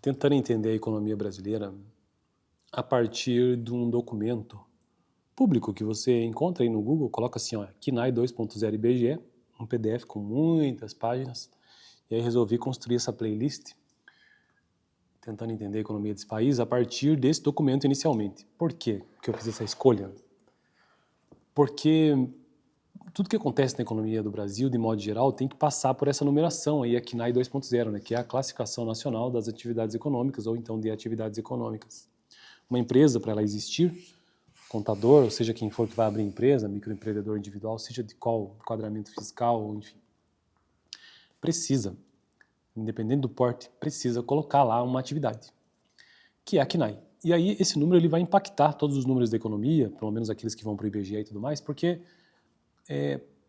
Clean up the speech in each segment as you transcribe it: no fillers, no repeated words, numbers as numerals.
tentando entender a economia brasileira a partir de um documento público que você encontra aí no Google, coloca assim, ó, KNAI 2.0 IBGE, um PDF com muitas páginas, e aí resolvi construir essa playlist tentando entender a economia desse país a partir desse documento inicialmente. Por quê que eu fiz essa escolha? Porque tudo que acontece na economia do Brasil, de modo geral, tem que passar por essa numeração aí, a KNAI 2.0, né, que é a Classificação Nacional das Atividades Econômicas, ou então de Atividades Econômicas. Uma empresa, para ela existir, contador, ou seja, quem for que vai abrir empresa, microempreendedor individual, seja de qual enquadramento fiscal, enfim, precisa, independente do porte, precisa colocar lá uma atividade, que é a KNAI. E aí esse número ele vai impactar todos os números da economia, pelo menos aqueles que vão para o IBGE e tudo mais, porque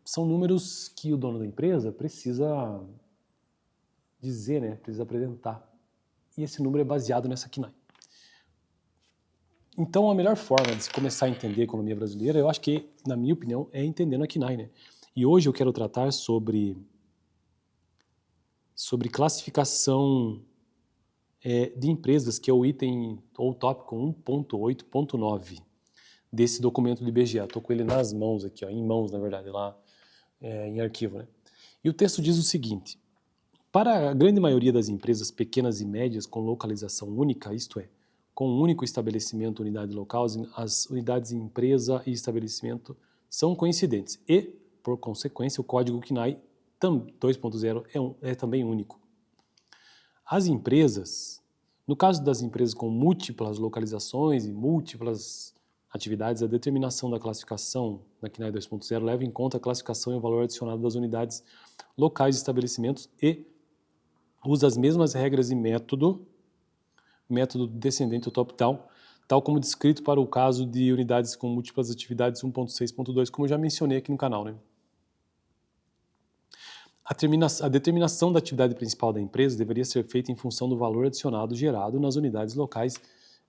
são números que o dono da empresa precisa dizer, né, precisa apresentar. E esse número é baseado nessa KNAI. Então, a melhor forma de se começar a entender a economia brasileira, eu acho que, na minha opinião, é entendendo a KNAI, né? E hoje eu quero tratar sobre classificação de empresas, que é o item ou tópico 1.8.9 desse documento do IBGE. Estou com ele nas mãos aqui, ó, em mãos, na verdade, lá em arquivo, né? E o texto diz o seguinte: para a grande maioria das empresas pequenas e médias com localização única, isto é, com um único estabelecimento, unidade local, as unidades empresa e estabelecimento são coincidentes e, por consequência, o código KNAI 2.0 é também único. As empresas, no caso das empresas com múltiplas localizações e múltiplas atividades, a determinação da classificação na KNAI 2.0 leva em conta a classificação e o valor adicionado das unidades locais de estabelecimentos e usa as mesmas regras e método descendente ou top-down, tal como descrito para o caso de unidades com múltiplas atividades 1.6.2, como eu já mencionei aqui no canal, né? A determinação da atividade principal da empresa deveria ser feita em função do valor adicionado gerado nas unidades locais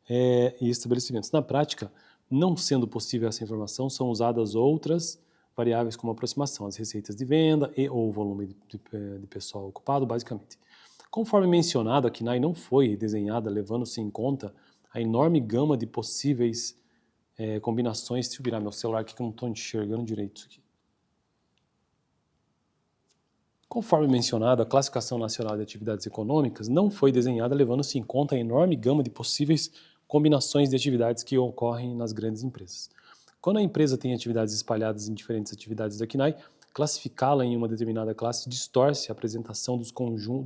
e estabelecimentos. Na prática, não sendo possível essa informação, são usadas outras variáveis como aproximação, as receitas de venda e ou o volume de pessoal ocupado, basicamente. Conforme mencionado, a KNAI não foi desenhada levando-se em conta a enorme gama de possíveis combinações. Deixa eu virar meu celular aqui que eu não estou enxergando direito isso aqui. Conforme mencionado, a Classificação Nacional de Atividades Econômicas não foi desenhada levando-se em conta a enorme gama de possíveis combinações de atividades que ocorrem nas grandes empresas. Quando a empresa tem atividades espalhadas em diferentes atividades da KNAI, classificá-la em uma determinada classe distorce a apresentação do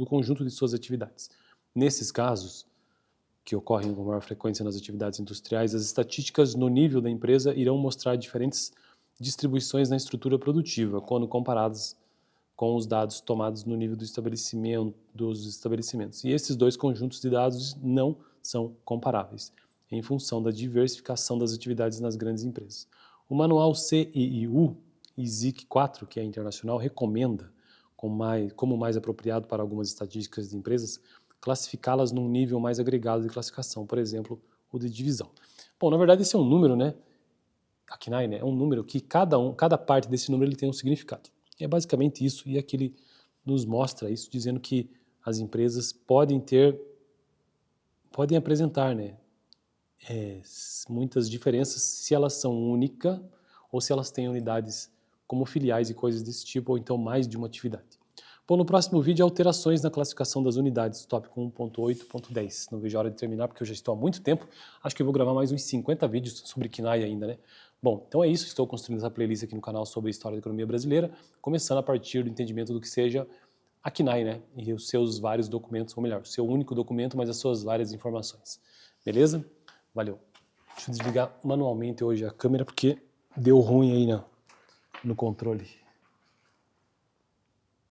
conjunto de suas atividades. Nesses casos, que ocorrem com maior frequência nas atividades industriais, as estatísticas no nível da empresa irão mostrar diferentes distribuições na estrutura produtiva, quando comparadas com os dados tomados no nível dos estabelecimentos. E esses dois conjuntos de dados não são comparáveis, em função da diversificação das atividades nas grandes empresas. O manual CIIU ISIC 4, que é internacional, recomenda, como mais apropriado para algumas estatísticas de empresas, classificá-las num nível mais agregado de classificação, por exemplo, o de divisão. Bom, na verdade esse é um número, né? A KNAI, né? É um número que cada parte desse número ele tem um significado. E é basicamente isso, e aqui ele nos mostra isso, dizendo que as empresas podem apresentar, né, muitas diferenças se elas são únicas ou se elas têm unidades como filiais e coisas desse tipo, ou então mais de uma atividade. Bom, no próximo vídeo, alterações na classificação das unidades, tópico 1.8.10. Não vejo a hora de terminar, porque eu já estou há muito tempo. Acho que eu vou gravar mais uns 50 vídeos sobre KNAI ainda, né? Bom, então é isso. Estou construindo essa playlist aqui no canal sobre a história da economia brasileira, começando a partir do entendimento do que seja a KNAI, né? E os seus vários documentos, ou melhor, o seu único documento, mas as suas várias informações. Beleza? Valeu. Deixa eu desligar manualmente hoje a câmera, porque deu ruim aí no controle.